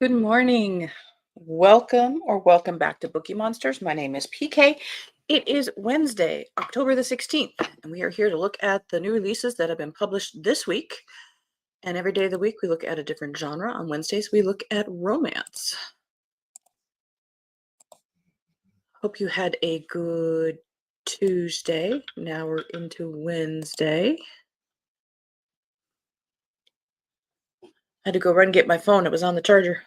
Good morning. Welcome back to Bookeemonsters. My name is PK. It is Wednesday, October the 16th, and we are here to look at the new releases that have been published this week. And every day of the week, we look at a different genre. On Wednesdays, we look at romance. Hope you had a good Tuesday. Now we're into Wednesday. I had to go run and get my phone. It was on the charger.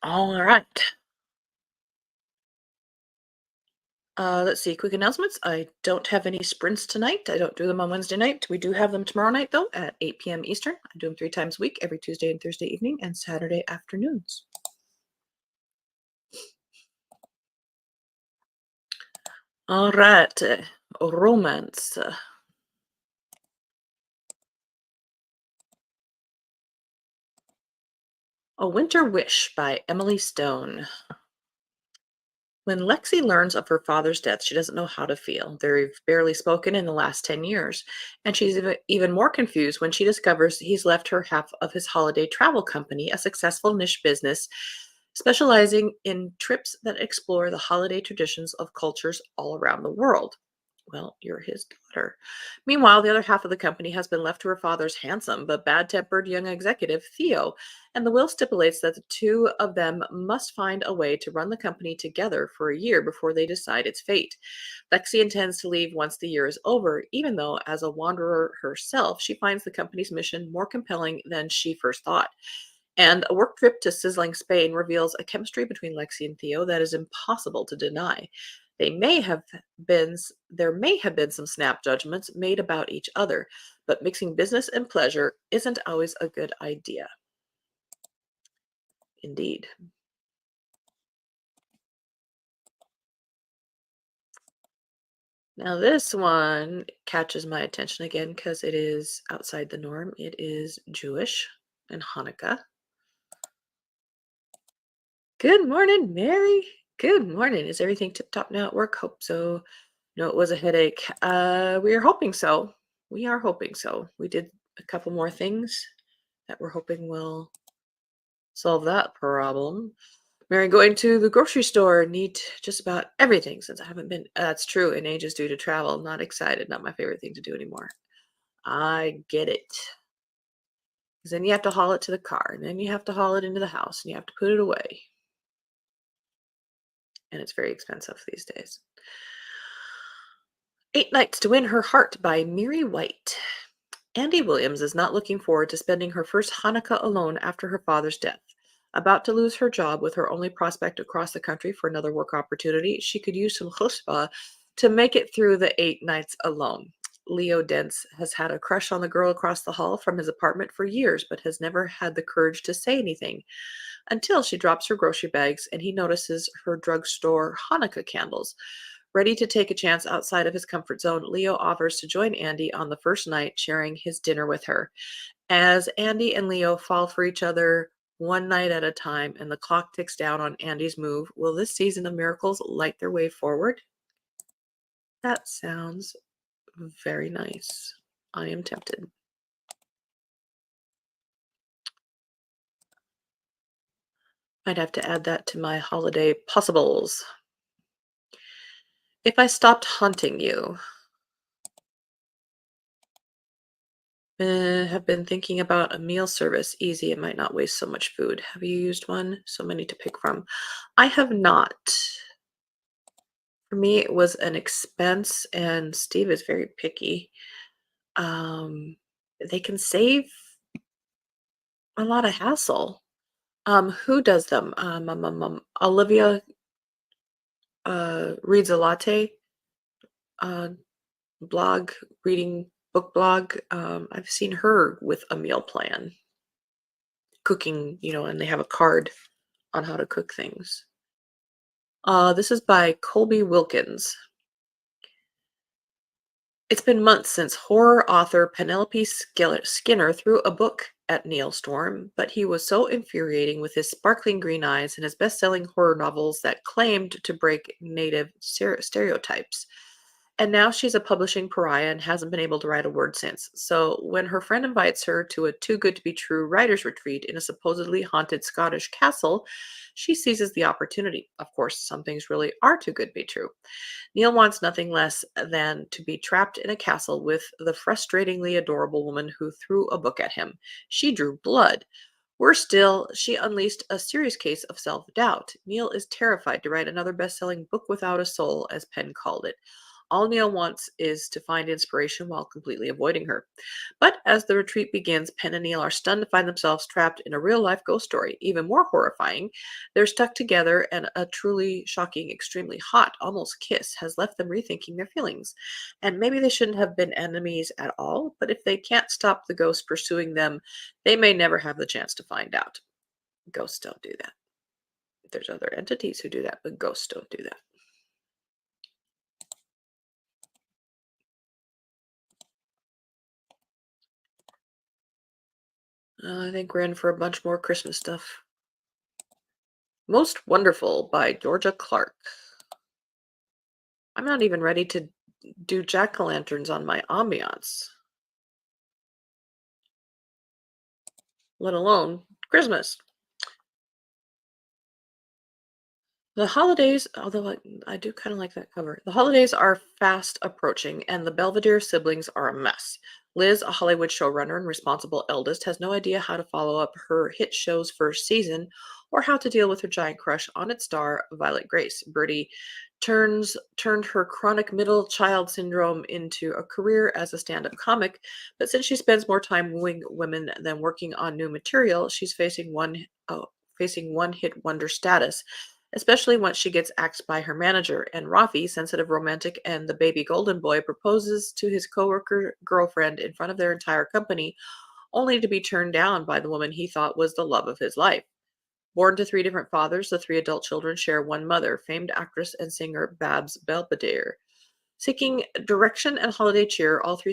All right. Let's see, quick announcements. I don't have any sprints tonight. I don't do them on Wednesday night. We do have them tomorrow night, though, at 8 p.m. Eastern. I do them 3 times a week, every Tuesday and Thursday evening, and Saturday afternoons. All right, romance. A Winter Wish by Emily Stone. When Lexi learns of her father's death, she doesn't know how to feel. They've barely spoken in the last 10 years, and she's even more confused when she discovers he's left her half of his holiday travel company, a successful niche business specializing in trips that explore the holiday traditions of cultures all around the world. Well, you're his daughter. Meanwhile, the other half of the company has been left to her father's handsome but bad tempered young executive, Theo, and the will stipulates that the two of them must find a way to run the company together for a year before they decide its fate. Lexi intends to leave once the year is over, even though, as a wanderer herself, she finds the company's mission more compelling than she first thought. And a work trip to sizzling Spain reveals a chemistry between Lexi and Theo that is impossible to deny. They may have been there may have been some snap judgments made about each other, but mixing business and pleasure isn't always a good idea. Indeed. Now this one catches my attention again because it is outside the norm. It is Jewish and Hanukkah. Good morning, Mary. Good morning. Is everything tip top now at work? Hope so. No, it was a headache. We are hoping so. We are hoping so. We did a couple more things that we're hoping will solve that problem. Mary, going to the grocery store, need just about everything since I haven't been. That's true, in ages due to travel. Not excited. Not my favorite thing to do anymore. I get it. Because then you have to haul it to the car, and then you have to haul it into the house, and you have to put it away. And it's very expensive these days. Eight Nights to Win Her Heart by Miri White. Andy Williams is not looking forward to spending her first Hanukkah alone after her father's death. About to lose her job with her only prospect across the country for another work opportunity, she could use some chutzpah to make it through the 8 nights alone. Leo Dents has had a crush on the girl across the hall from his apartment for years, but has never had the courage to say anything until she drops her grocery bags and he notices her drugstore Hanukkah candles. Ready to take a chance outside of his comfort zone, Leo offers to join Andy on the first night, sharing his dinner with her. As Andy and Leo fall for each other one night at a time and the clock ticks down on Andy's move, will this season of miracles light their way forward? That sounds very nice. I am tempted. I'd have to add that to my holiday possibles. If I stopped haunting you, have been thinking about a meal service. Easy, it might not waste so much food. Have you used one? So many to pick from. I have not. For me, it was an expense, and Steve is very picky. Um, they can save a lot of hassle. Who does them? Olivia reads a latte uh, blog, reading book blog. I've seen her with a meal plan, cooking, and they have a card on how to cook things. This is by Colby Wilkins. It's been months since horror author Penelope Skinner threw a book at Neil Storm, but he was so infuriating with his sparkling green eyes and his best-selling horror novels that claimed to break native stereotypes. And now she's a publishing pariah and hasn't been able to write a word since. So when her friend invites her to a too good to be true writer's retreat in a supposedly haunted Scottish castle, she seizes the opportunity. Of course, some things really are too good to be true. Neil wants nothing less than to be trapped in a castle with the frustratingly adorable woman who threw a book at him. She drew blood. Worse still, she unleashed a serious case of self doubt. Neil is terrified to write another best selling book without a soul, as Penn called it. All Neil wants is to find inspiration while completely avoiding her. But as the retreat begins, Penn and Neil are stunned to find themselves trapped in a real life ghost story. Even more horrifying, they're stuck together, and a truly shocking, extremely hot, almost kiss has left them rethinking their feelings. And maybe they shouldn't have been enemies at all, but if they can't stop the ghost pursuing them, they may never have the chance to find out. Ghosts don't do that. There's other entities who do that, but ghosts don't do that. I think we're in for a bunch more Christmas stuff. Most Wonderful by Georgia Clark. I'm not even ready to do jack-o'-lanterns on my ambiance, let alone Christmas. The holidays, although I do kind of like that cover. The holidays are fast approaching, and the Belvedere siblings are a mess. Liz, a Hollywood showrunner and responsible eldest, has no idea how to follow up her hit show's first season or how to deal with her giant crush on its star, Violet Grace. Birdie turned her chronic middle child syndrome into a career as a stand-up comic, but since she spends more time wooing women than working on new material, she's facing one hit wonder status, especially once she gets axed by her manager. And Rafi, sensitive romantic and the baby golden boy, proposes to his coworker girlfriend in front of their entire company, only to be turned down by the woman he thought was the love of his life. Born to three different fathers, the three adult children share one mother, famed actress and singer Babs Belvedere. Seeking direction and holiday cheer, all three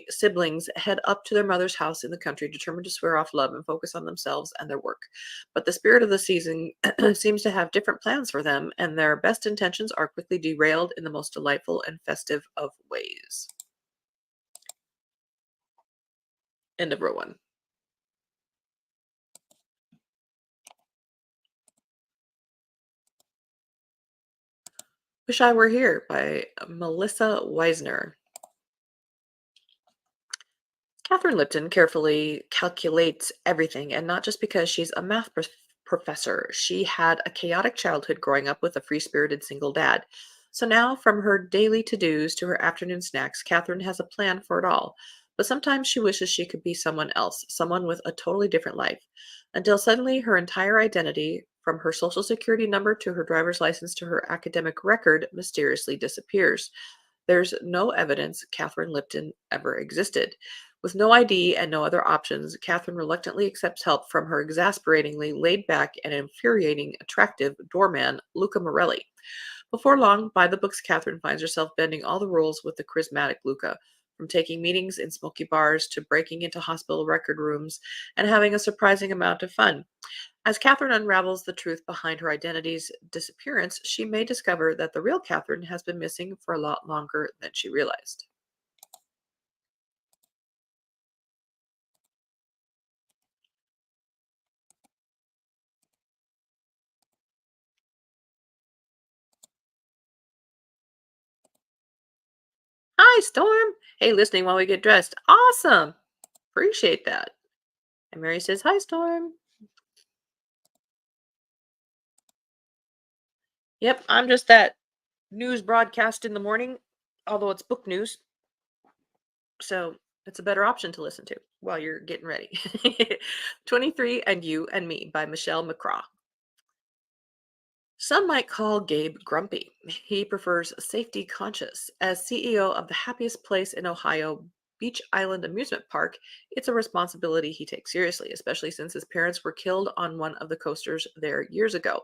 siblings head up to their mother's house in the country, determined to swear off love and focus on themselves and their work. But the spirit of the season seems to have different plans for them, and their best intentions are quickly derailed in the most delightful and festive of ways. End of row one. Wish I Were Here by Melissa Weisner. Catherine Lipton carefully calculates everything, and not just because she's a professor. She had a chaotic childhood growing up with a free spirited single dad. So now, from her daily to dos to her afternoon snacks, Catherine has a plan for it all. But sometimes she wishes she could be someone else, someone with a totally different life. Until suddenly, her entire identity, from her social security number to her driver's license to her academic record, mysteriously disappears. There's no evidence Catherine Lipton ever existed. With no ID and no other options, Catherine reluctantly accepts help from her exasperatingly laid back and infuriating attractive doorman, Luca Morelli. Before long, by the books, Catherine finds herself bending all the rules with the charismatic Luca, from taking meetings in smoky bars to breaking into hospital record rooms and having a surprising amount of fun. As Catherine unravels the truth behind her identity's disappearance, she may discover that the real Catherine has been missing for a lot longer than she realized. Hi, Storm. Hey, listening while we get dressed. Awesome. Appreciate that. And Mary says, Hi, Storm. Yep, I'm just that news broadcast in the morning, although it's book news. So it's a better option to listen to while you're getting ready. 23 and You and Me by Michelle McCraw. Some might call Gabe grumpy. He prefers safety conscious. As CEO of the happiest place in Ohio, Beach Island Amusement Park, it's a responsibility he takes seriously, especially since his parents were killed on one of the coasters there years ago.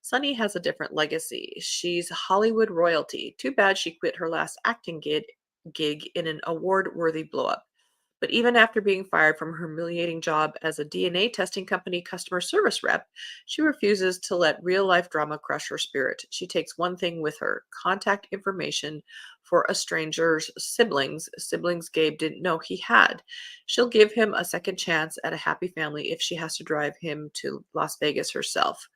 Sunny has a different legacy. She's Hollywood royalty. Too bad she quit her last acting gig in an award worthy blow up. But even after being fired from her humiliating job as a DNA testing company customer service rep, she refuses to let real life drama crush her spirit. She takes one thing with her: contact information for a stranger's siblings Gabe didn't know he had. She'll give him a second chance at a happy family if she has to drive him to Las Vegas herself.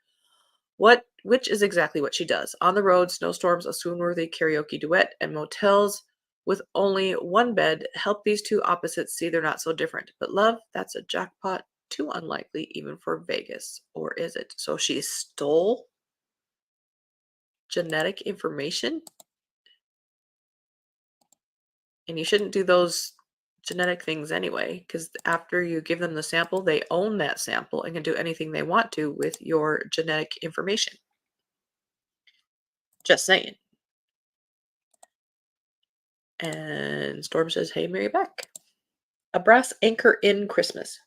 Which is exactly what she does. On the road, snowstorms, a swoon-worthy karaoke duet, and motels with only one bed help these two opposites see they're not so different. But love, that's a jackpot too unlikely even for Vegas. Or is it? So she stole genetic information? And you shouldn't do those genetic things anyway, because after you give them the sample, they own that sample and can do anything they want to with your genetic information. Just saying. And Storm says, "Hey, Mary Beck." A brass anchor in Christmas.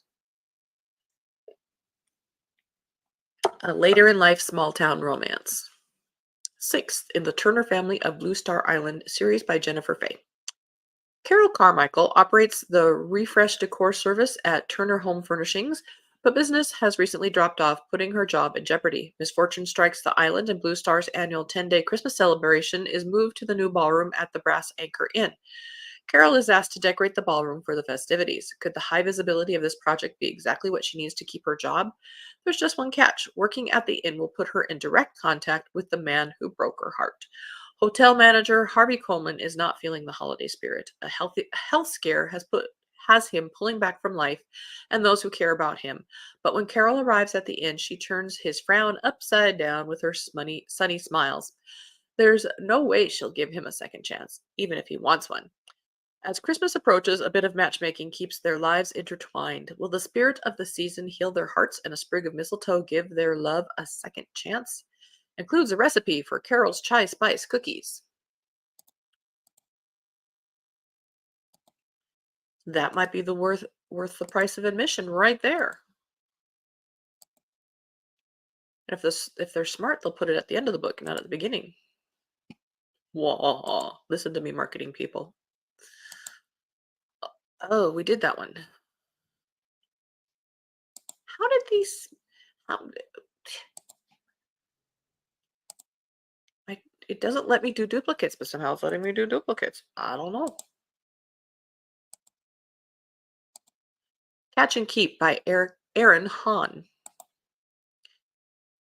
A later in life small town romance. Sixth in the Turner Family of Blue Star Island series by Jennifer Fay. Carol Carmichael operates the refresh decor service at Turner Home Furnishings, but business has recently dropped off, putting her job in jeopardy. Misfortune strikes the island, and Blue Star's annual 10-day Christmas celebration is moved to the new ballroom at the Brass Anchor Inn. Carol is asked to decorate the ballroom for the festivities. Could the high visibility of this project be exactly what she needs to keep her job? There's just one catch. Working at the inn will put her in direct contact with the man who broke her heart. Hotel manager Harvey Coleman is not feeling the holiday spirit. Health scare has him pulling back from life and those who care about him. But when Carol arrives at the inn, she turns his frown upside down with her sunny smiles. There's no way she'll give him a second chance, even if he wants one. As Christmas approaches, a bit of matchmaking keeps their lives intertwined. Will the spirit of the season heal their hearts and a sprig of mistletoe give their love a second chance? Includes a recipe for Carol's chai spice cookies. That might be the worth the price of admission right there. If they're smart, they'll put it at the end of the book, not at the beginning. Whoa, listen to me, marketing people. Oh, we did that one. How did these? How, it doesn't let me do duplicates, but somehow it's letting me do duplicates. I don't know. Catch and Keep by Aaron Hahn.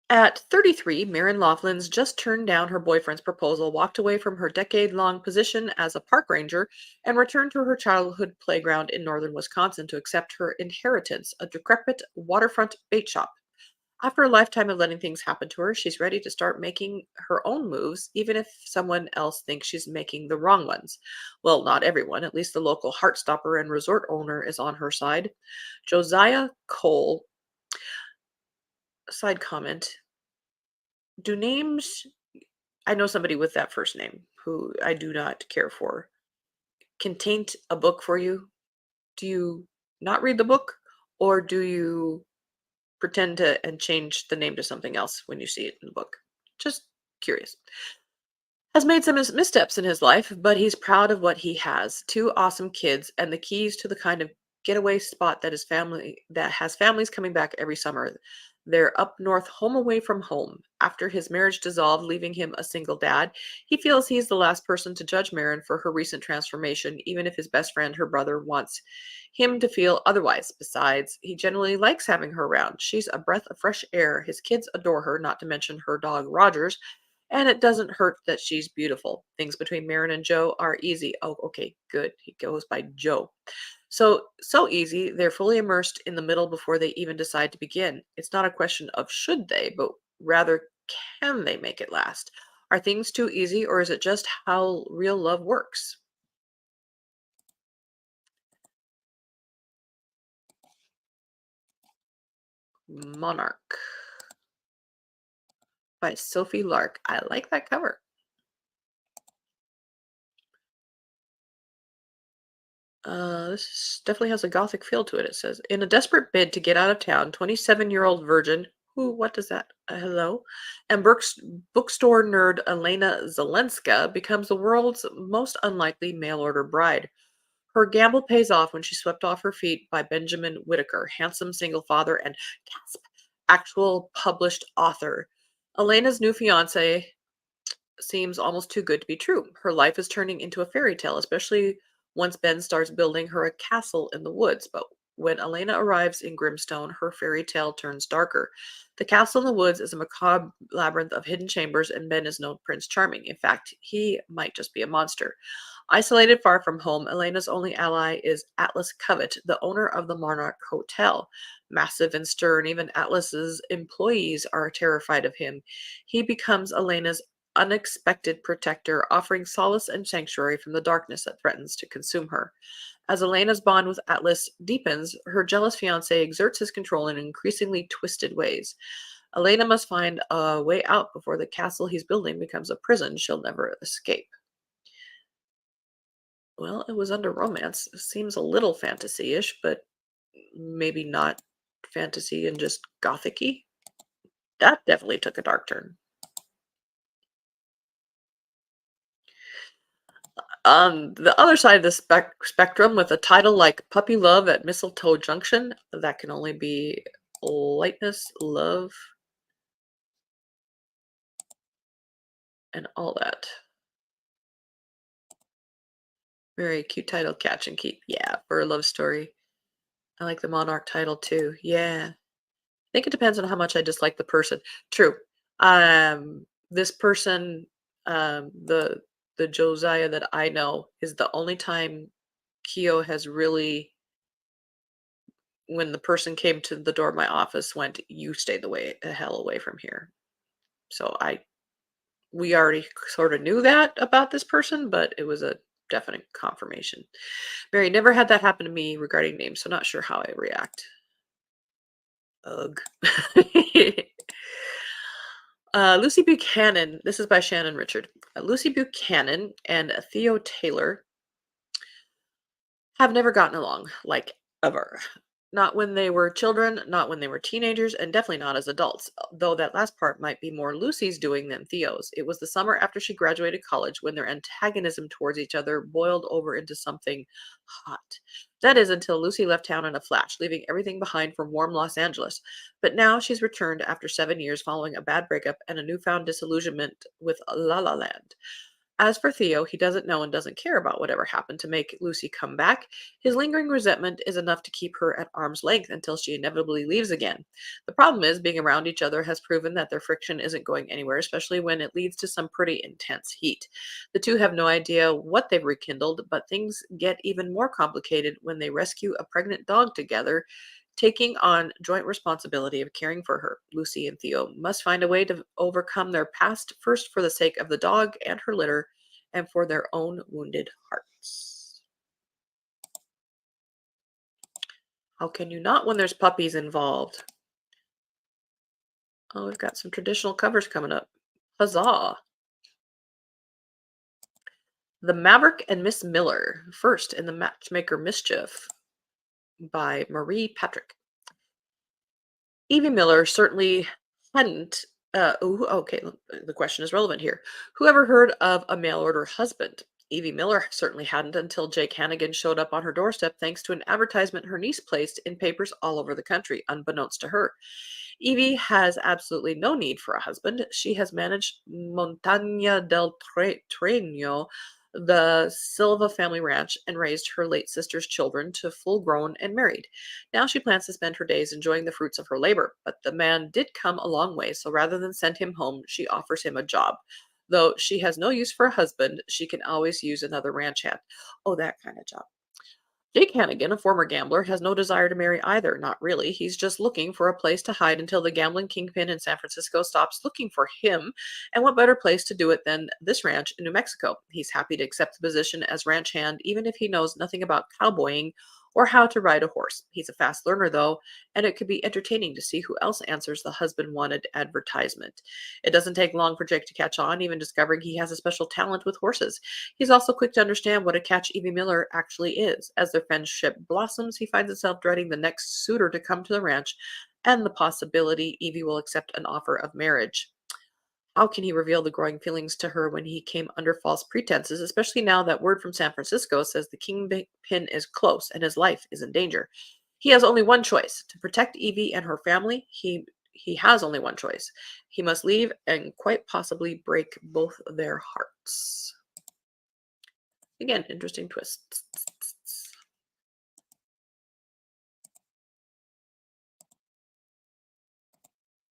At 33, Marin Laughlin's just turned down her boyfriend's proposal, walked away from her decade-long position as a park ranger, and returned to her childhood playground in northern Wisconsin to accept her inheritance, a decrepit waterfront bait shop. After a lifetime of letting things happen to her, she's ready to start making her own moves, even if someone else thinks she's making the wrong ones. Well, not everyone. At least the local Heartstopper and resort owner is on her side. Josiah Cole, side comment. Do names, I know somebody with that first name who I do not care for, can taint a book for you? Do you not read the book, or do you pretend to and change the name to something else when you see it in the book? Just curious. Has made some missteps in his life, but he's proud of what he has. Two awesome kids and the keys to the kind of getaway spot that has families coming back every summer. They're up north, home away from home. After his marriage dissolved, leaving him a single dad, he feels he's the last person to judge Marin for her recent transformation, even if his best friend, her brother, wants him to feel otherwise. Besides, he generally likes having her around. She's a breath of fresh air. His kids adore her, not to mention her dog Rogers, and it doesn't hurt that she's beautiful. Things between Marin and Joe are easy. Oh, okay, good. He goes by Joe. So easy, they're fully immersed in the middle before they even decide to begin. It's not a question of should they, but rather can they make it last? Are things too easy, or is it just how real love works? Monarch by Sophie Lark. I like that cover. Definitely has a gothic feel to it. It says, in a desperate bid to get out of town, 27-year-old virgin, who, what does that, hello? And bookstore nerd Elena Zelenska becomes the world's most unlikely mail order bride. Her gamble pays off when she's swept off her feet by Benjamin Whittaker, handsome single father and gasp, actual published author. Elena's new fiance seems almost too good to be true. Her life is turning into a fairy tale, especially once Ben starts building her a castle in the woods. But when Elena arrives in Grimstone, her fairy tale turns darker. The castle in the woods is a macabre labyrinth of hidden chambers, and Ben is no Prince Charming. In fact, he might just be a monster. Isolated far from home, Elena's only ally is Atlas Covet, the owner of the Monarch Hotel. Massive and stern, even Atlas's employees are terrified of him. He becomes Elena's unexpected protector, offering solace and sanctuary from the darkness that threatens to consume her. As Elena's bond with Atlas deepens, her jealous fiance exerts his control in increasingly twisted ways. Elena must find a way out before the castle he's building becomes a prison she'll never escape. Well, it was under romance. Seems a little fantasy-ish, but maybe not fantasy and just gothic-y. That definitely took a dark turn. On the other side of the spectrum, with a title like Puppy Love at Mistletoe Junction, that can only be lightness, love, and all that. Very cute title, Catch and Keep. Yeah, for a love story. I like the Monarch title too. Yeah. I think it depends on how much I dislike the person. True. This person, the Josiah that I know, is the only time Keo has really, when the person came to the door of my office, went, "You stay the hell away from here." So we already sort of knew that about this person, but it was a definite confirmation. Mary, never had that happen to me regarding names, so not sure how I react. Ugh. Lucy Buchanan. This is by Shannon Richard. Lucy Buchanan and Theo Taylor have never gotten along, like ever. Not when they were children, not when they were teenagers, and definitely not as adults, though that last part might be more Lucy's doing than Theo's. It was the summer after she graduated college when their antagonism towards each other boiled over into something hot. That is until Lucy left town in a flash, leaving everything behind for warm Los Angeles. But now she's returned after 7 years following a bad breakup and a newfound disillusionment with La La Land. As for Theo, he doesn't know and doesn't care about whatever happened to make Lucy come back. His lingering resentment is enough to keep her at arm's length until she inevitably leaves again. The problem is, being around each other has proven that their friction isn't going anywhere, especially when it leads to some pretty intense heat. The two have no idea what they've rekindled, but things get even more complicated when they rescue a pregnant dog together, taking on joint responsibility of caring for her. Lucy and Theo must find a way to overcome their past, first for the sake of the dog and her litter, and for their own wounded hearts. How can you not when there's puppies involved? Oh, we've got some traditional covers coming up. Huzzah! The Maverick and Miss Miller, first in the Matchmaker Mischief by Marie Patrick. Evie Miller certainly hadn't. Okay, the question is relevant here. Who ever heard of a mail order husband? Evie Miller certainly hadn't until Jake Hannigan showed up on her doorstep thanks to an advertisement her niece placed in papers all over the country, unbeknownst to her. Evie has absolutely no need for a husband. She has managed Montaña del Treño, the Silva family ranch, and raised her late sister's children to full grown and married. Now she plans to spend her days enjoying the fruits of her labor, but the man did come a long way, so rather than send him home, she offers him a job. Though she has no use for a husband, she can always use another ranch hand. Oh, that kind of job. Jake Hannigan, a former gambler, has no desire to marry either. Not really. He's just looking for a place to hide until the gambling kingpin in San Francisco stops looking for him. And what better place to do it than this ranch in New Mexico? He's happy to accept the position as ranch hand, even if he knows nothing about cowboying or how to ride a horse. He's a fast learner, though, and it could be entertaining to see who else answers the husband wanted advertisement. It doesn't take long for Jake to catch on, even discovering he has a special talent with horses. He's also quick to understand what a catch Evie Miller actually is. As their friendship blossoms, he finds himself dreading the next suitor to come to the ranch and the possibility Evie will accept an offer of marriage. How can he reveal the growing feelings to her when he came under false pretenses, especially now that word from San Francisco says the kingpin is close and his life is in danger? He has only one choice to protect Evie and her family. He has only one choice. He must leave and quite possibly break both their hearts. Again, interesting twists.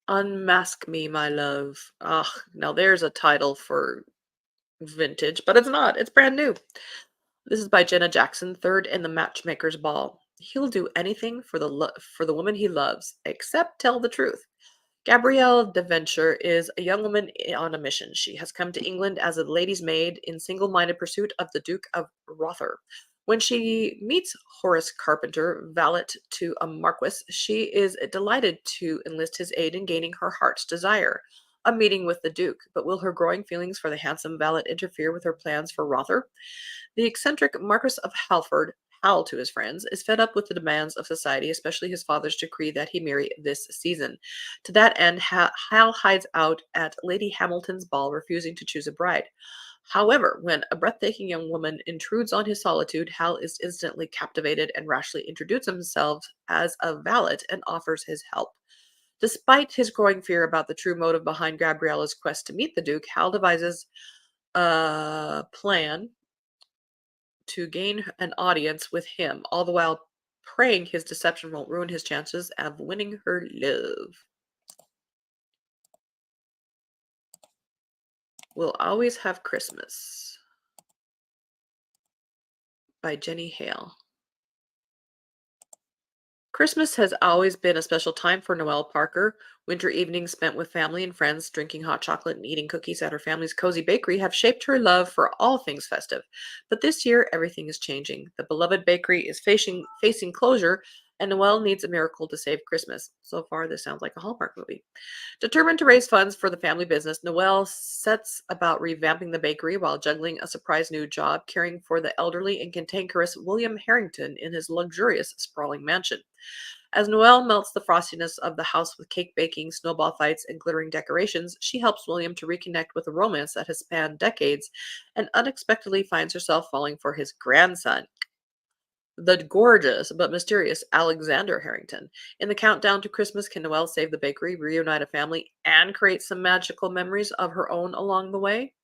Unmask Me, My Love. Ah, now there's a title for vintage, but it's not. It's brand new. This is by Jenna Jackson, third in the Matchmaker's Ball. He'll do anything for for the woman he loves, except tell the truth. Gabrielle Deventure is a young woman on a mission. She has come to England as a lady's maid in single-minded pursuit of the Duke of Rother. When she meets Horace Carpenter, valet to a marquis, she is delighted to enlist his aid in gaining her heart's desire, a meeting with the Duke. But will her growing feelings for the handsome valet interfere with her plans for Rother? The eccentric Marquis of Halford, Hal to his friends, is fed up with the demands of society, especially his father's decree that he marry this season. To that end, Hal hides out at Lady Hamilton's ball, refusing to choose a bride. However, when a breathtaking young woman intrudes on his solitude, Hal is instantly captivated and rashly introduces himself as a valet and offers his help. Despite his growing fear about the true motive behind Gabriella's quest to meet the Duke, Hal devises a plan to gain an audience with him, all the while praying his deception won't ruin his chances of winning her love. We'll Always Have Christmas by Jenny Hale. Christmas has always been a special time for Noelle Parker. Winter evenings spent with family and friends, drinking hot chocolate and eating cookies at her family's cozy bakery have shaped her love for all things festive. But this year, everything is changing. The beloved bakery is facing closure, and Noelle needs a miracle to save Christmas. So far, this sounds like a Hallmark movie. Determined to raise funds for the family business, Noelle sets about revamping the bakery while juggling a surprise new job caring for the elderly and cantankerous William Harrington in his luxurious, sprawling mansion. As Noelle melts the frostiness of the house with cake baking, snowball fights, and glittering decorations, she helps William to reconnect with a romance that has spanned decades and unexpectedly finds herself falling for his grandson, the gorgeous but mysterious Alexander Harrington. In the countdown to Christmas, can Noelle save the bakery, reunite a family, and create some magical memories of her own along the way?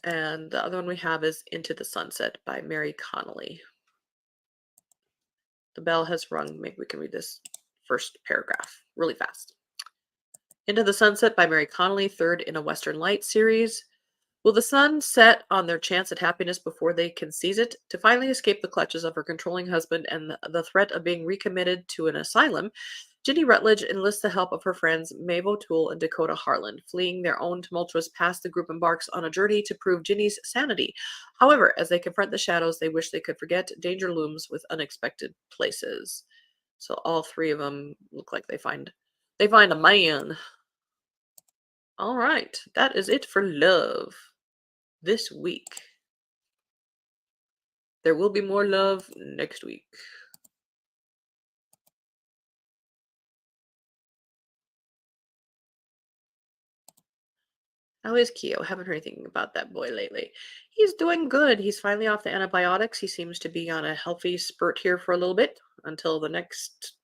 And the other one we have is Into the Sunset by Mary Connolly. The bell has rung. Maybe we can read this first paragraph really fast. Into the Sunset by Mary Connolly, third in a Western Light series. Will the sun set on their chance at happiness before they can seize it? To finally escape the clutches of her controlling husband and the threat of being recommitted to an asylum, Ginny Rutledge enlists the help of her friends Maeve O'Toole and Dakota Harlan. Fleeing their own tumultuous past, the group embarks on a journey to prove Ginny's sanity. However, as they confront the shadows they wish they could forget, danger looms with unexpected places. So all three of them look like they find a man. All right, that is it for love this week. There will be more love next week. How is Keo? Haven't heard anything about that boy lately. He's doing good. He's finally off the antibiotics. He seems to be on a healthy spurt here for a little bit until the next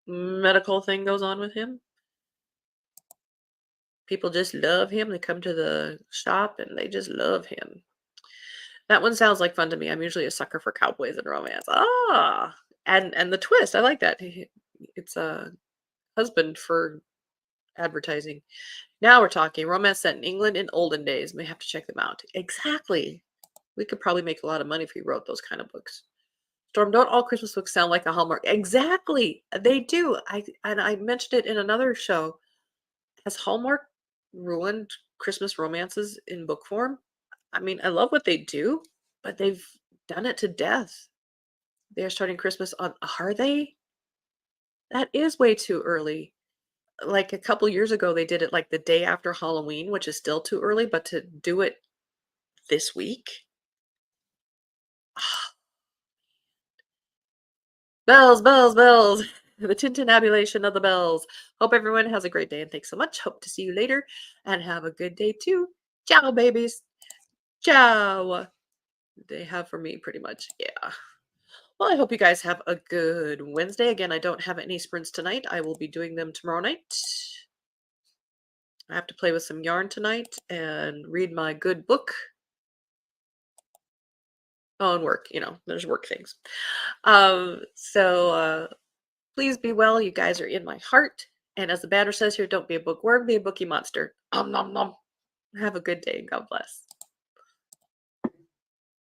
medical thing goes on with him. People just love him. They come to the shop and they just love him. That one sounds like fun to me. I'm usually a sucker for cowboys and romance. Ah, and the twist. I like that. It's a husband for advertising. Now we're talking romance set in England in olden days. May have to check them out. Exactly. We could probably make a lot of money if we wrote those kind of books. Storm, don't all Christmas books sound like a Hallmark? Exactly. They do. I mentioned it in another show. Has Hallmark ruined Christmas romances in book form? I mean, I love what they do, but they've done it to death. They're starting Christmas on, are they? That is way too early. Like a couple years ago, they did it like the day after Halloween, which is still too early, but to do it this week? Bells, bells, bells. The tintinnabulation of the bells. Hope everyone has a great day and thanks so much. Hope to see you later and have a good day too. Ciao, babies. Ciao. They have for me pretty much. Yeah. Well, I hope you guys have a good Wednesday. Again, I don't have any sprints tonight. I will be doing them tomorrow night. I have to play with some yarn tonight and read my good book. Oh, and work, there's work things. So please be well. You guys are in my heart. And as the banner says here, don't be a bookworm, be a bookie monster. Nom nom nom. Have a good day. God bless.